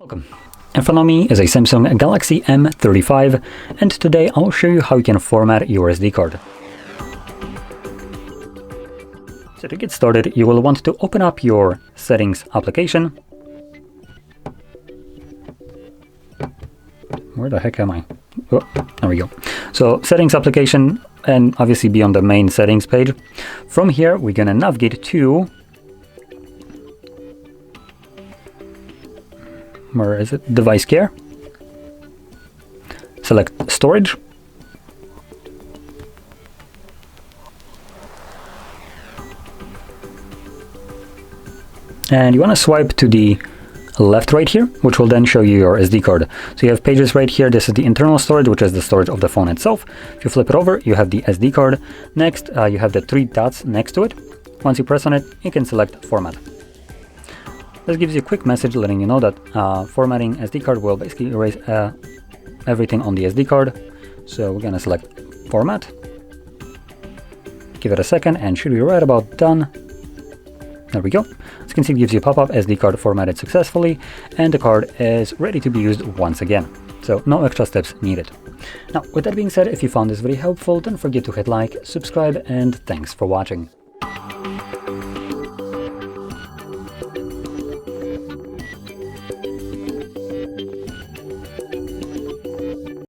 Welcome. In front of me is a Samsung Galaxy M35, and today I'll show you how you can format your SD card. So to get started, you will want to open up your settings application. Where the heck am I? Oh, there we go. So settings application, and obviously be on the main settings page. From here, we're gonna navigate to, where is it? Device care. Select storage. And you want to swipe to the left right here, which will then show you your SD card. So you have pages right here. This is the internal storage, which is the storage of the phone itself. If you flip it over, you have the SD card. Next, you have the three dots next to it. Once you press on it, you can select format. This gives you a quick message letting you know that formatting SD card will basically erase everything on the SD card. So we're gonna select format. Give it a second and should be right about done. There we go. As you can see, it gives you a pop-up, SD card formatted successfully, and the card is ready to be used once again. So no extra steps needed. Now, with that being said, if you found this very helpful, don't forget to hit like, subscribe, and thanks for watching.